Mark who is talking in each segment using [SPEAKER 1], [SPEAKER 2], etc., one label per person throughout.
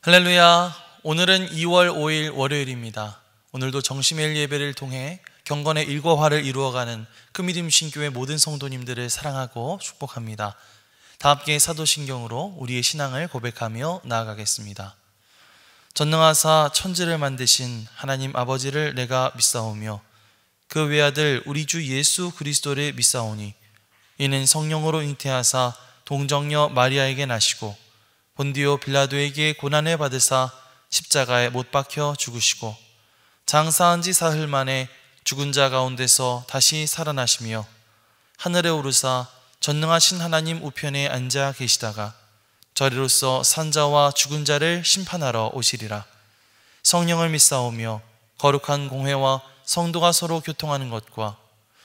[SPEAKER 1] 할렐루야. 오늘은 2월 5일 월요일입니다. 오늘도 정시매일 예배를 통해 경건의 일과화를 이루어가는 금이림신교회 모든 성도님들을 사랑하고 축복합니다. 다 함께 사도신경으로 우리의 신앙을 고백하며 나아가겠습니다. 전능하사 천지를 만드신 하나님 아버지를 내가 믿사오며 그 외아들 우리 주 예수 그리스도를 믿사오니 이는 성령으로 잉태하사 동정녀 마리아에게 나시고 본디오 빌라도에게 고난을 받으사 십자가에 못 박혀 죽으시고 장사한 지 사흘 만에 죽은 자 가운데서 다시 살아나시며 하늘에 오르사 전능하신 하나님 우편에 앉아 계시다가 저리로서 산자와 죽은 자를 심판하러 오시리라. 성령을 믿사오며 거룩한 공회와 성도가 서로 교통하는 것과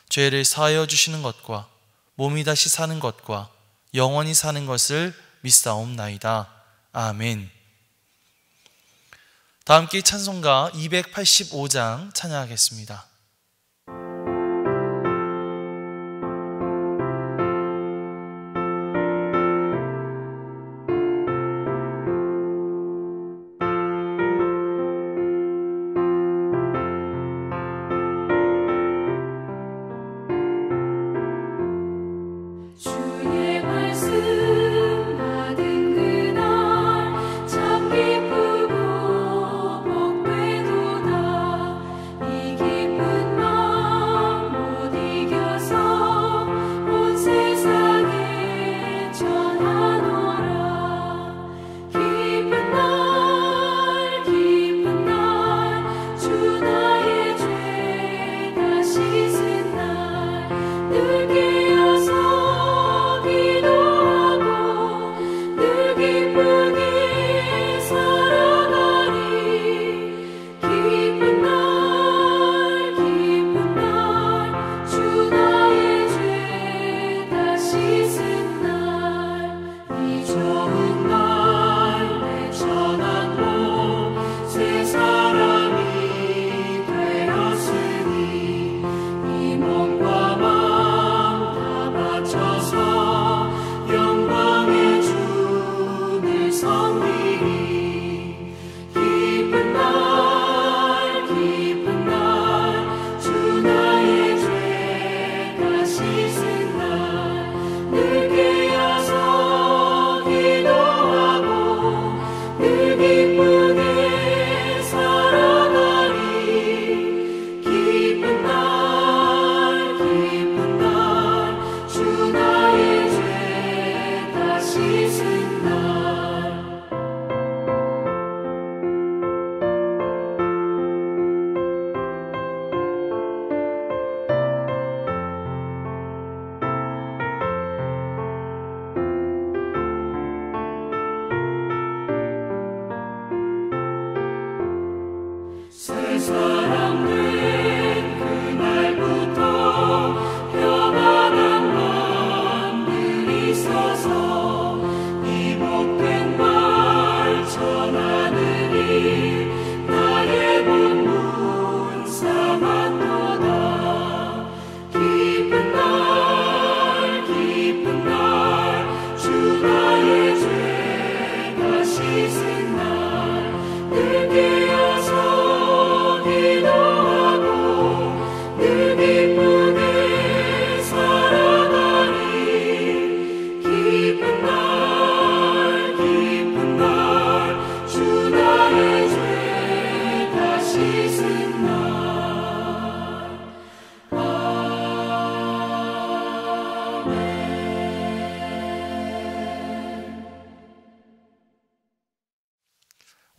[SPEAKER 1] 죄를 사하여 주시는 것과 몸이 다시 사는 것과 영원히 사는 것을 믿사옵나이다. 아멘. 다 함께 찬송가 285장 찬양하겠습니다.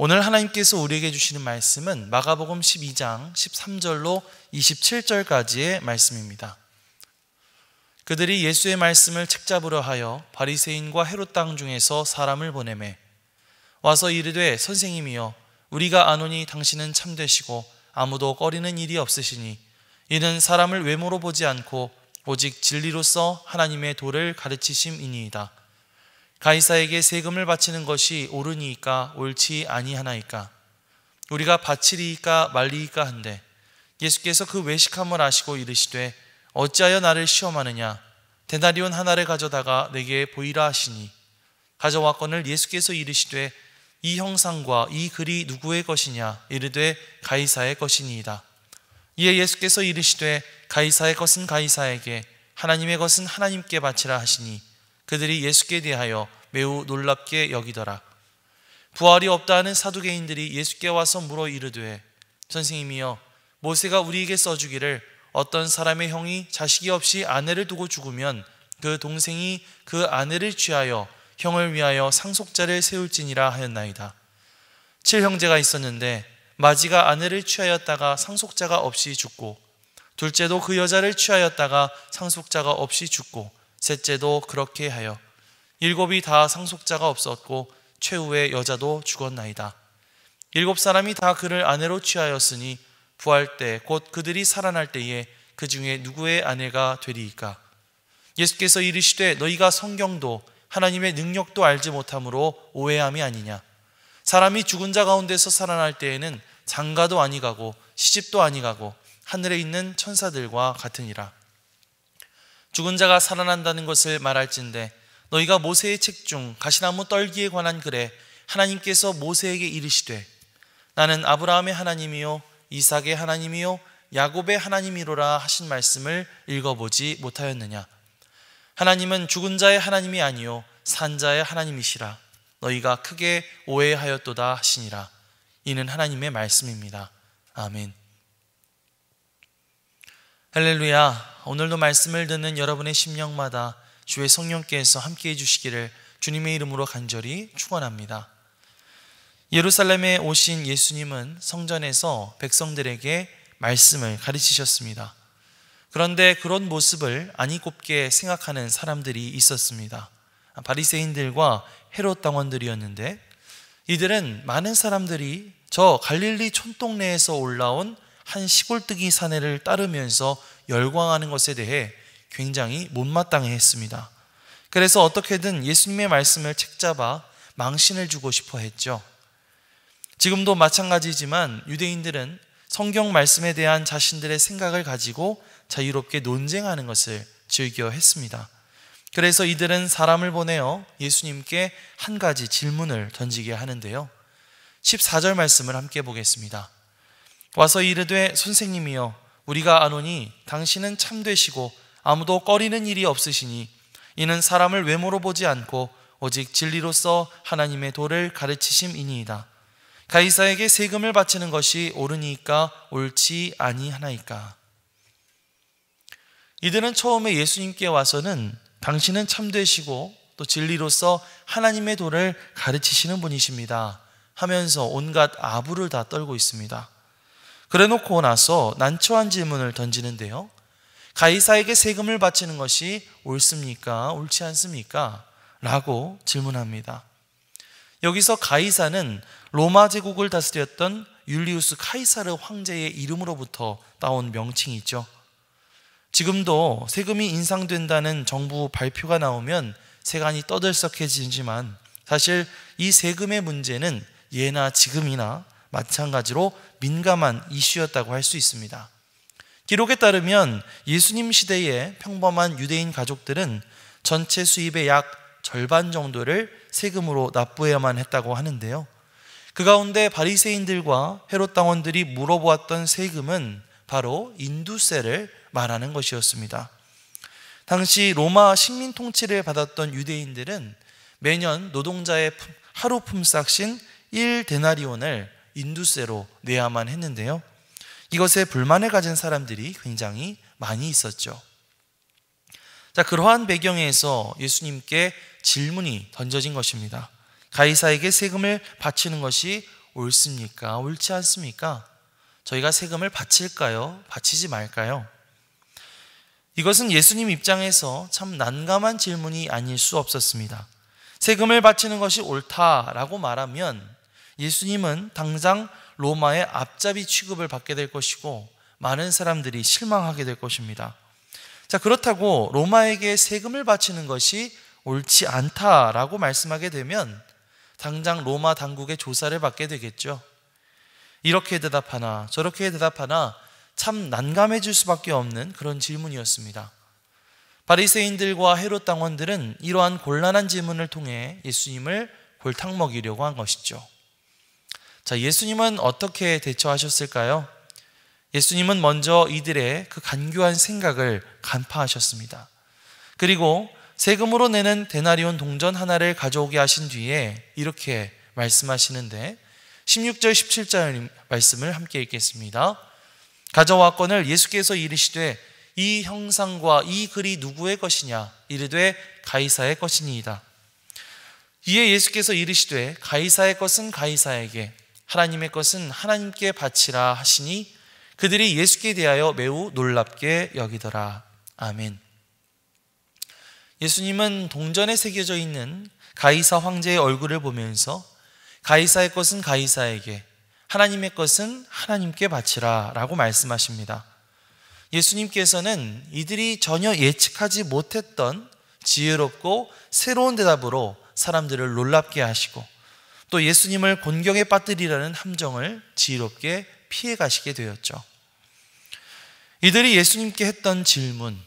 [SPEAKER 1] 오늘 하나님께서 우리에게 주시는 말씀은 마가복음 12장 13절로 27절까지의 말씀입니다. 그들이 예수의 말씀을 책잡으려 하여 바리새인과 헤롯 땅 중에서 사람을 보내매 와서 이르되 선생님이여 우리가 아노니 당신은 참되시고 아무도 꺼리는 일이 없으시니 이는 사람을 외모로 보지 않고 오직 진리로서 하나님의 도를 가르치심이니이다. 가이사에게 세금을 바치는 것이 옳으니이까 옳지 아니하나이까? 우리가 바치리이까 말리이까 한데 예수께서 그 외식함을 아시고 이르시되 어찌하여 나를 시험하느냐? 데나리온 하나를 가져다가 내게 보이라 하시니 가져왔거늘 예수께서 이르시되 이 형상과 이 글이 누구의 것이냐? 이르되 가이사의 것이니이다. 이에 예수께서 이르시되 가이사의 것은 가이사에게, 하나님의 것은 하나님께 바치라 하시니 그들이 예수께 대하여 매우 놀랍게 여기더라. 부활이 없다 하는 사두개인들이 예수께 와서 물어 이르되, 선생님이여, 모세가 우리에게 써주기를 어떤 사람의 형이 자식이 없이 아내를 두고 죽으면 그 동생이 그 아내를 취하여 형을 위하여 상속자를 세울지니라 하였나이다. 7형제가 있었는데 마지가 아내를 취하였다가 상속자가 없이 죽고, 둘째도 그 여자를 취하였다가 상속자가 없이 죽고, 셋째도 그렇게 하여 7이 다 상속자가 없었고 최후의 여자도 죽었나이다. 7사람이 다 그를 아내로 취하였으니 부활 때 곧 그들이 살아날 때에 그 중에 누구의 아내가 되리이까? 예수께서 이르시되 너희가 성경도 하나님의 능력도 알지 못함으로 오해함이 아니냐? 사람이 죽은 자 가운데서 살아날 때에는 장가도 아니가고 시집도 아니가고 하늘에 있는 천사들과 같으니라. 죽은 자가 살아난다는 것을 말할진대 너희가 모세의 책 중 가시나무 떨기에 관한 글에 하나님께서 모세에게 이르시되 나는 아브라함의 하나님이요 이삭의 하나님이요 야곱의 하나님이로라 하신 말씀을 읽어보지 못하였느냐? 하나님은 죽은 자의 하나님이 아니요 산 자의 하나님이시라. 너희가 크게 오해하였도다 하시니라. 이는 하나님의 말씀입니다. 아멘. 할렐루야. 오늘도 말씀을 듣는 여러분의 심령마다 주의 성령께서 함께해 주시기를 주님의 이름으로 간절히 축원합니다. 예루살렘에 오신 예수님은 성전에서 백성들에게 말씀을 가르치셨습니다. 그런데 그런 모습을 아니 곱게 생각하는 사람들이 있었습니다. 바리새인들과 헤롯 당원들이었는데 이들은 많은 사람들이 저 갈릴리 촌동네에서 올라온 한 시골뜨기 사내를 따르면서 열광하는 것에 대해 굉장히 못마땅해 했습니다. 그래서 어떻게든 예수님의 말씀을 책잡아 망신을 주고 싶어 했죠. 지금도 마찬가지지만 유대인들은 성경 말씀에 대한 자신들의 생각을 가지고 자유롭게 논쟁하는 것을 즐겨 했습니다. 그래서 이들은 사람을 보내어 예수님께 한 가지 질문을 던지게 하는데요. 14절 말씀을 함께 보겠습니다. 와서 이르되 선생님이여 우리가 아노니 당신은 참되시고 아무도 꺼리는 일이 없으시니 이는 사람을 외모로 보지 않고 오직 진리로서 하나님의 도를 가르치심이니이다. 가이사에게 세금을 바치는 것이 옳으니까 옳지 아니하나이까? 이들은 처음에 예수님께 와서는 당신은 참되시고 또 진리로서 하나님의 도를 가르치시는 분이십니다 하면서 온갖 아부를 다 떨고 있습니다. 그래놓고 나서 난처한 질문을 던지는데요. 가이사에게 세금을 바치는 것이 옳습니까? 옳지 않습니까? 라고 질문합니다. 여기서 가이사는 로마 제국을 다스렸던 율리우스 카이사르 황제의 이름으로부터 따온 명칭이죠. 지금도 세금이 인상된다는 정부 발표가 나오면 세간이 떠들썩해지지만 사실 이 세금의 문제는 예나 지금이나 마찬가지로 민감한 이슈였다고 할 수 있습니다. 기록에 따르면 예수님 시대의 평범한 유대인 가족들은 전체 수입의 약 절반 정도를 세금으로 납부해야만 했다고 하는데요. 그 가운데 바리새인들과 헤롯 당원들이 물어보았던 세금은 바로 인두세를 말하는 것이었습니다. 당시 로마 식민 통치를 받았던 유대인들은 매년 노동자의 하루 품삯인 1데나리온을 인두세로 내야만 했는데요. 이것에 불만을 가진 사람들이 굉장히 많이 있었죠. 자, 그러한 배경에서 예수님께 질문이 던져진 것입니다. 가이사에게 세금을 바치는 것이 옳습니까? 옳지 않습니까? 저희가 세금을 바칠까요? 바치지 말까요? 이것은 예수님 입장에서 참 난감한 질문이 아닐 수 없었습니다. 세금을 바치는 것이 옳다라고 말하면 예수님은 당장 로마의 앞잡이 취급을 받게 될 것이고 많은 사람들이 실망하게 될 것입니다. 자, 그렇다고 로마에게 세금을 바치는 것이 옳지 않다라고 말씀하게 되면 당장 로마 당국의 조사를 받게 되겠죠. 이렇게 대답하나 저렇게 대답하나 참 난감해질 수밖에 없는 그런 질문이었습니다. 바리새인들과 헤롯 당원들은 이러한 곤란한 질문을 통해 예수님을 골탕 먹이려고 한 것이죠. 자, 예수님은 어떻게 대처하셨을까요? 예수님은 먼저 이들의 그 간교한 생각을 간파하셨습니다. 그리고 세금으로 내는 데나리온 동전 하나를 가져오게 하신 뒤에 이렇게 말씀하시는데 16절 17절 말씀을 함께 읽겠습니다. 가져왔거늘 예수께서 이르시되 이 형상과 이 글이 누구의 것이냐? 이르되 가이사의 것이니이다. 이에 예수께서 이르시되 가이사의 것은 가이사에게, 하나님의 것은 하나님께 바치라 하시니 그들이 예수께 대하여 매우 놀랍게 여기더라. 아멘. 예수님은 동전에 새겨져 있는 가이사 황제의 얼굴을 보면서 가이사의 것은 가이사에게, 하나님의 것은 하나님께 바치라 라고 말씀하십니다. 예수님께서는 이들이 전혀 예측하지 못했던 지혜롭고 새로운 대답으로 사람들을 놀랍게 하시고 또 예수님을 곤경에 빠뜨리려는 함정을 지혜롭게 피해 가시게 되었죠. 이들이 예수님께 했던 질문,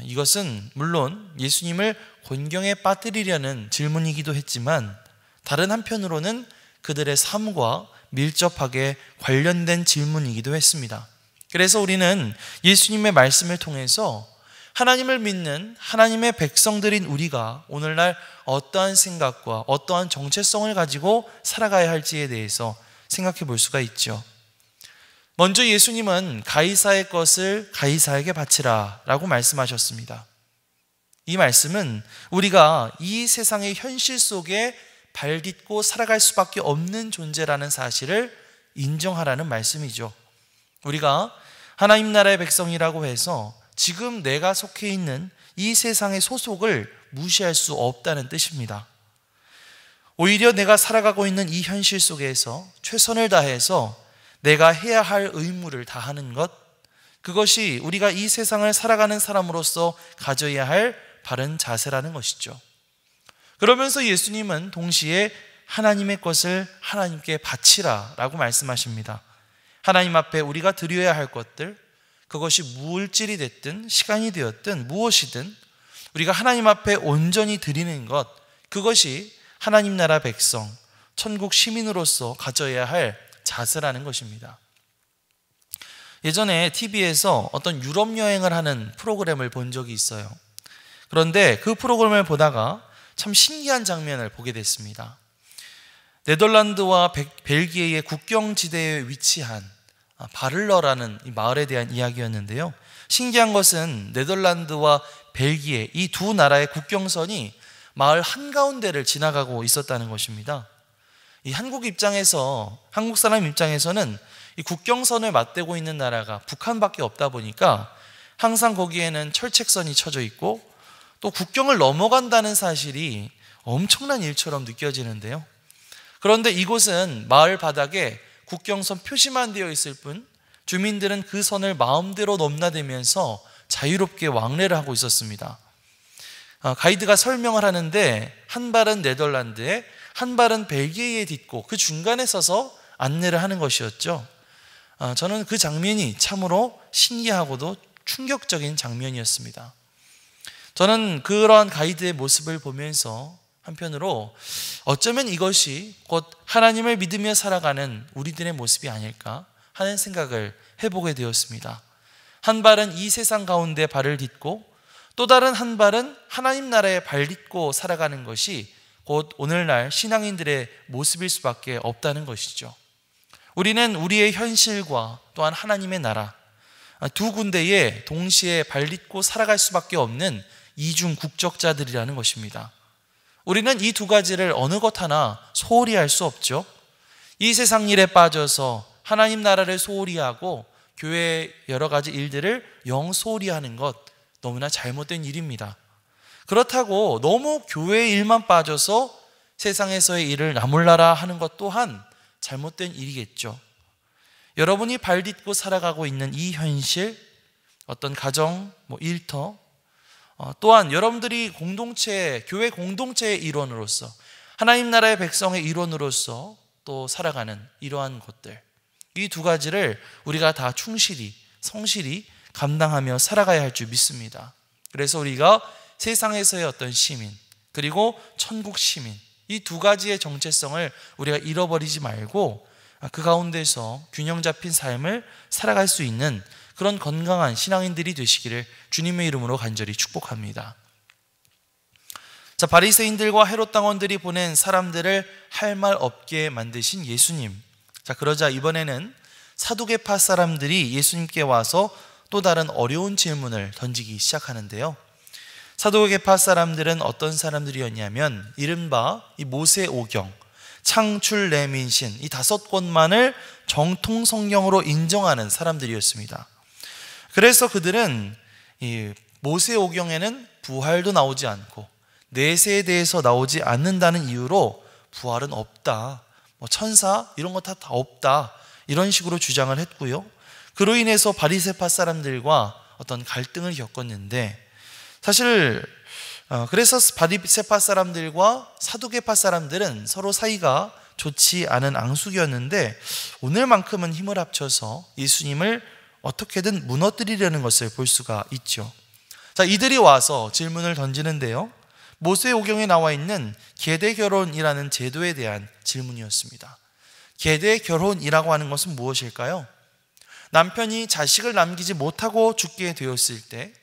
[SPEAKER 1] 이것은 물론 예수님을 곤경에 빠뜨리려는 질문이기도 했지만 다른 한편으로는 그들의 삶과 밀접하게 관련된 질문이기도 했습니다. 그래서 우리는 예수님의 말씀을 통해서 하나님을 믿는 하나님의 백성들인 우리가 오늘날 어떠한 생각과 어떠한 정체성을 가지고 살아가야 할지에 대해서 생각해 볼 수가 있죠. 먼저 예수님은 가이사의 것을 가이사에게 바치라 라고 말씀하셨습니다. 이 말씀은 우리가 이 세상의 현실 속에 발딛고 살아갈 수밖에 없는 존재라는 사실을 인정하라는 말씀이죠. 우리가 하나님 나라의 백성이라고 해서 지금 내가 속해 있는 이 세상의 소속을 무시할 수 없다는 뜻입니다. 오히려 내가 살아가고 있는 이 현실 속에서 최선을 다해서 내가 해야 할 의무를 다하는 것, 그것이 우리가 이 세상을 살아가는 사람으로서 가져야 할 바른 자세라는 것이죠. 그러면서 예수님은 동시에 하나님의 것을 하나님께 바치라 라고 말씀하십니다. 하나님 앞에 우리가 드려야 할 것들, 그것이 물질이 됐든 시간이 되었든 무엇이든 우리가 하나님 앞에 온전히 드리는 것, 그것이 하나님 나라 백성, 천국 시민으로서 가져야 할 자세라는 것입니다. 예전에 TV에서 어떤 유럽 여행을 하는 프로그램을 본 적이 있어요. 그런데 그 프로그램을 보다가 참 신기한 장면을 보게 됐습니다. 네덜란드와 벨기에의 국경지대에 위치한 바를러라는 이 마을에 대한 이야기였는데요. 신기한 것은 네덜란드와 벨기에 이 두 나라의 국경선이 마을 한가운데를 지나가고 있었다는 것입니다. 이 한국 사람 입장에서는 이 국경선을 맞대고 있는 나라가 북한밖에 없다 보니까 항상 거기에는 철책선이 쳐져 있고 또 국경을 넘어간다는 사실이 엄청난 일처럼 느껴지는데요. 그런데 이곳은 마을 바닥에 국경선 표시만 되어 있을 뿐 주민들은 그 선을 마음대로 넘나들면서 자유롭게 왕래를 하고 있었습니다. 가이드가 설명을 하는데 한 발은 네덜란드에 한 발은 벨기에에 딛고 그 중간에 서서 안내를 하는 것이었죠. 저는 그 장면이 참으로 신기하고도 충격적인 장면이었습니다. 저는 그러한 가이드의 모습을 보면서 한편으로 어쩌면 이것이 곧 하나님을 믿으며 살아가는 우리들의 모습이 아닐까 하는 생각을 해보게 되었습니다. 한 발은 이 세상 가운데 발을 딛고 또 다른 한 발은 하나님 나라에 발 딛고 살아가는 것이 곧 오늘날 신앙인들의 모습일 수밖에 없다는 것이죠. 우리는 우리의 현실과 또한 하나님의 나라 두 군데에 동시에 발 딛고 살아갈 수밖에 없는 이중 국적자들이라는 것입니다. 우리는 이 두 가지를 어느 것 하나 소홀히 할 수 없죠. 이 세상 일에 빠져서 하나님 나라를 소홀히 하고 교회의 여러 가지 일들을 영 소홀히 하는 것 너무나 잘못된 일입니다. 그렇다고 너무 교회의 일만 빠져서 세상에서의 일을 나몰라라 하는 것 또한 잘못된 일이겠죠. 여러분이 발 딛고 살아가고 있는 이 현실, 어떤 가정, 일터, 또한 여러분들이 교회 공동체의 일원으로서 하나님 나라의 백성의 일원으로서 또 살아가는 이러한 것들, 이 두 가지를 우리가 다 충실히 성실히 감당하며 살아가야 할 줄 믿습니다. 그래서 우리가 세상에서의 어떤 시민 그리고 천국 시민 이 두 가지의 정체성을 우리가 잃어버리지 말고 그 가운데서 균형 잡힌 삶을 살아갈 수 있는 그런 건강한 신앙인들이 되시기를 주님의 이름으로 간절히 축복합니다. 자, 바리새인들과 헤롯 당원들이 보낸 사람들을 할 말 없게 만드신 예수님. 자, 그러자 이번에는 사두개파 사람들이 예수님께 와서 또 다른 어려운 질문을 던지기 시작하는데요. 사두개파 사람들은 어떤 사람들이었냐면 이른바 이 모세오경, 창출, 레민신 이 5권만을 정통 성경으로 인정하는 사람들이었습니다. 그래서 그들은 이 모세오경에는 부활도 나오지 않고 내세에 대해서 나오지 않는다는 이유로 부활은 없다, 천사 이런 거 다 없다, 이런 식으로 주장을 했고요. 그로 인해서 바리새파 사람들과 어떤 갈등을 겪었는데, 사실 그래서 바리새파 사람들과 사두개파 사람들은 서로 사이가 좋지 않은 앙숙이었는데, 오늘만큼은 힘을 합쳐서 예수님을 어떻게든 무너뜨리려는 것을 볼 수가 있죠. 자, 이들이 와서 질문을 던지는데요, 모세오경에 나와 있는 계대 결혼이라는 제도에 대한 질문이었습니다. 계대 결혼이라고 하는 것은 무엇일까요? 남편이 자식을 남기지 못하고 죽게 되었을 때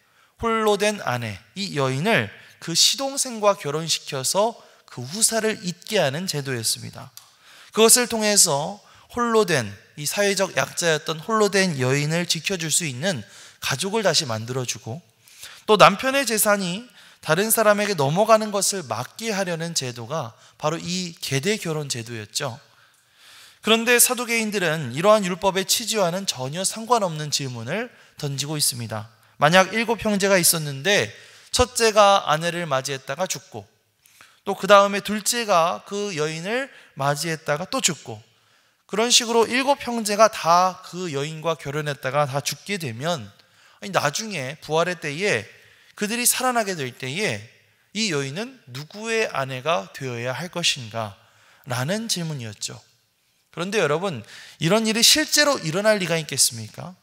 [SPEAKER 1] 홀로 된 아내, 이 여인을 그 시동생과 결혼시켜서 그 후사를 잇게 하는 제도였습니다. 그것을 통해서 홀로 된, 이 사회적 약자였던 홀로 된 여인을 지켜줄 수 있는 가족을 다시 만들어주고, 또 남편의 재산이 다른 사람에게 넘어가는 것을 막게 하려는 제도가 바로 이 계대 결혼 제도였죠. 그런데 사두개인들은 이러한 율법의 취지와는 전혀 상관없는 질문을 던지고 있습니다. 만약 7형제가 있었는데 첫째가 아내를 맞이했다가 죽고, 또 그 다음에 둘째가 그 여인을 맞이했다가 또 죽고, 그런 식으로 7형제가 다 그 여인과 결혼했다가 다 죽게 되면 나중에 부활의 때에 그들이 살아나게 될 때에 이 여인은 누구의 아내가 되어야 할 것인가? 라는 질문이었죠. 그런데 여러분, 이런 일이 실제로 일어날 리가 있겠습니까?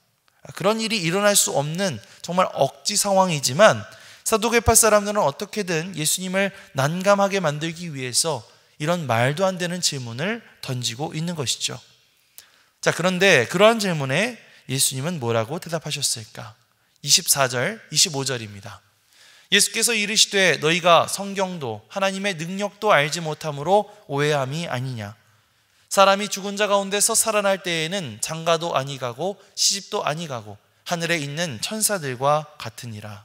[SPEAKER 1] 그런 일이 일어날 수 없는 정말 억지 상황이지만 사두개파 사람들은 어떻게든 예수님을 난감하게 만들기 위해서 이런 말도 안 되는 질문을 던지고 있는 것이죠. 자, 그런데 그러한 질문에 예수님은 뭐라고 대답하셨을까? 24절, 25절입니다. 예수께서 이르시되 너희가 성경도 하나님의 능력도 알지 못함으로 오해함이 아니냐. 사람이 죽은 자 가운데서 살아날 때에는 장가도 아니 가고 시집도 아니 가고 하늘에 있는 천사들과 같으니라.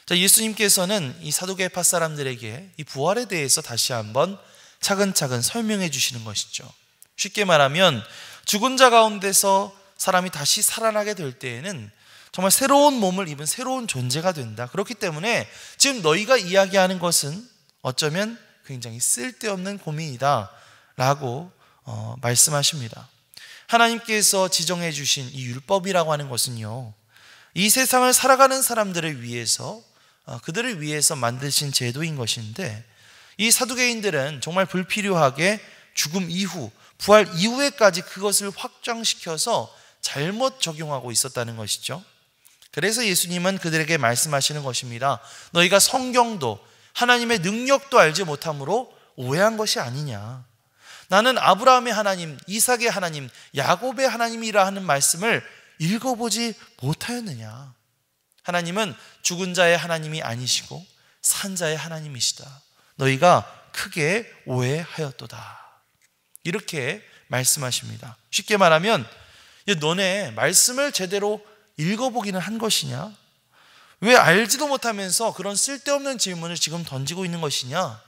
[SPEAKER 1] 자, 예수님께서는 이 사두개파 사람들에게 이 부활에 대해서 다시 한번 차근차근 설명해 주시는 것이죠. 쉽게 말하면 죽은 자 가운데서 사람이 다시 살아나게 될 때에는 정말 새로운 몸을 입은 새로운 존재가 된다. 그렇기 때문에 지금 너희가 이야기하는 것은 어쩌면 굉장히 쓸데없는 고민이다 라고 말씀하십니다. 하나님께서 지정해 주신 이 율법이라고 하는 것은요, 이 세상을 살아가는 사람들을 위해서 그들을 위해서 만드신 제도인 것인데, 이 사두개인들은 정말 불필요하게 죽음 이후, 부활 이후에까지 그것을 확장시켜서 잘못 적용하고 있었다는 것이죠. 그래서 예수님은 그들에게 말씀하시는 것입니다. 너희가 성경도 하나님의 능력도 알지 못함으로 오해한 것이 아니냐. 나는 아브라함의 하나님, 이삭의 하나님, 야곱의 하나님이라 하는 말씀을 읽어보지 못하였느냐. 하나님은 죽은 자의 하나님이 아니시고 산 자의 하나님이시다. 너희가 크게 오해하였도다. 이렇게 말씀하십니다. 쉽게 말하면 너네 말씀을 제대로 읽어보기는 한 것이냐? 왜 알지도 못하면서 그런 쓸데없는 질문을 지금 던지고 있는 것이냐?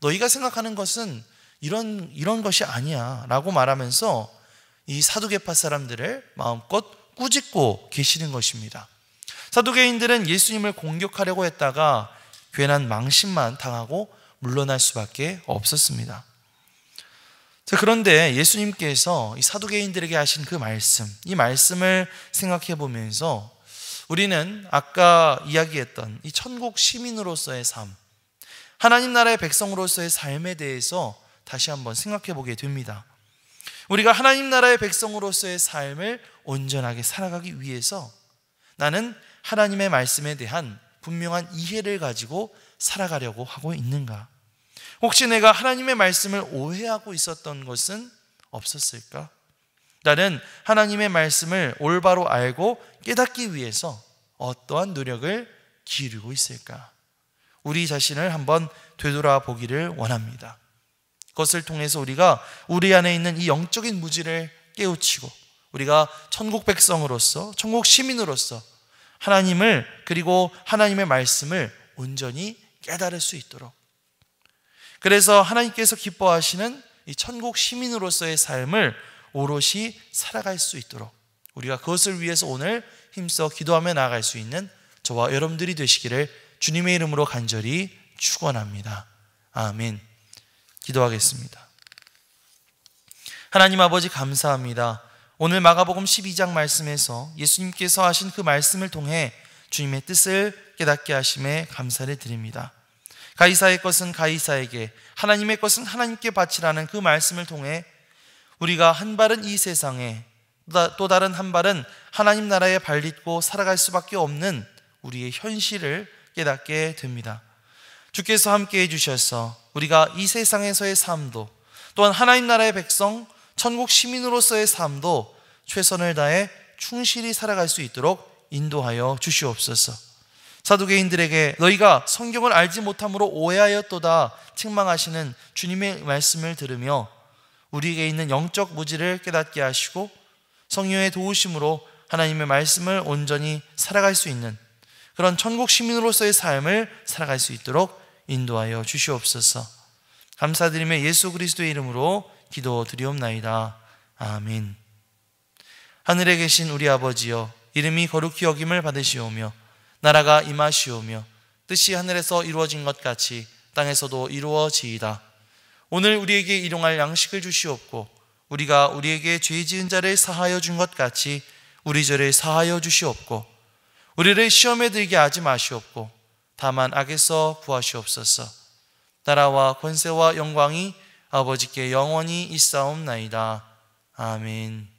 [SPEAKER 1] 너희가 생각하는 것은 이런 것이 아니야 라고 말하면서 이 사두개파 사람들을 마음껏 꾸짖고 계시는 것입니다. 사두개인들은 예수님을 공격하려고 했다가 괜한 망신만 당하고 물러날 수밖에 없었습니다. 그런데 예수님께서 이 사두개인들에게 하신 그 말씀, 이 말씀을 생각해 보면서 우리는 아까 이야기했던 이 천국 시민으로서의 삶, 하나님 나라의 백성으로서의 삶에 대해서 다시 한번 생각해 보게 됩니다. 우리가 하나님 나라의 백성으로서의 삶을 온전하게 살아가기 위해서 나는 하나님의 말씀에 대한 분명한 이해를 가지고 살아가려고 하고 있는가? 혹시 내가 하나님의 말씀을 오해하고 있었던 것은 없었을까? 나는 하나님의 말씀을 올바로 알고 깨닫기 위해서 어떠한 노력을 기울이고 있을까? 우리 자신을 한번 되돌아보기를 원합니다. 그것을 통해서 우리가 우리 안에 있는 이 영적인 무지를 깨우치고 우리가 천국 백성으로서, 천국 시민으로서 하나님을, 그리고 하나님의 말씀을 온전히 깨달을 수 있도록, 그래서 하나님께서 기뻐하시는 이 천국 시민으로서의 삶을 오롯이 살아갈 수 있도록 우리가 그것을 위해서 오늘 힘써 기도하며 나아갈 수 있는 저와 여러분들이 되시기를 주님의 이름으로 간절히 축원합니다. 아멘. 기도하겠습니다. 하나님 아버지, 감사합니다. 오늘 마가복음 12장 말씀에서 예수님께서 하신 그 말씀을 통해 주님의 뜻을 깨닫게 하심에 감사를 드립니다. 가이사의 것은 가이사에게, 하나님의 것은 하나님께 바치라는 그 말씀을 통해 우리가 한 발은 이 세상에, 또 다른 한 발은 하나님 나라에 발딛고 살아갈 수밖에 없는 우리의 현실을 깨닫게 됩니다. 주께서 함께 해주셔서 우리가 이 세상에서의 삶도, 또한 하나님 나라의 백성, 천국 시민으로서의 삶도 최선을 다해 충실히 살아갈 수 있도록 인도하여 주시옵소서. 사두개인들에게 너희가 성경을 알지 못함으로 오해하였도다 책망하시는 주님의 말씀을 들으며 우리에게 있는 영적 무지를 깨닫게 하시고 성령의 도우심으로 하나님의 말씀을 온전히 살아갈 수 있는 그런 천국 시민으로서의 삶을 살아갈 수 있도록 인도하여 주시옵소서. 감사드리며 예수 그리스도의 이름으로 기도드리옵나이다. 아멘. 하늘에 계신 우리 아버지여, 이름이 거룩히 여김을 받으시오며 나라가 임하시오며 뜻이 하늘에서 이루어진 것 같이 땅에서도 이루어지이다. 오늘 우리에게 일용할 양식을 주시옵고 우리가 우리에게 죄 지은 자를 사하여 준 것 같이 우리 죄를 사하여 주시옵고 우리를 시험에 들게 하지 마시옵고 다만 악에서 구하시옵소서. 나라와 권세와 영광이 아버지께 영원히 있사옵나이다. 아멘.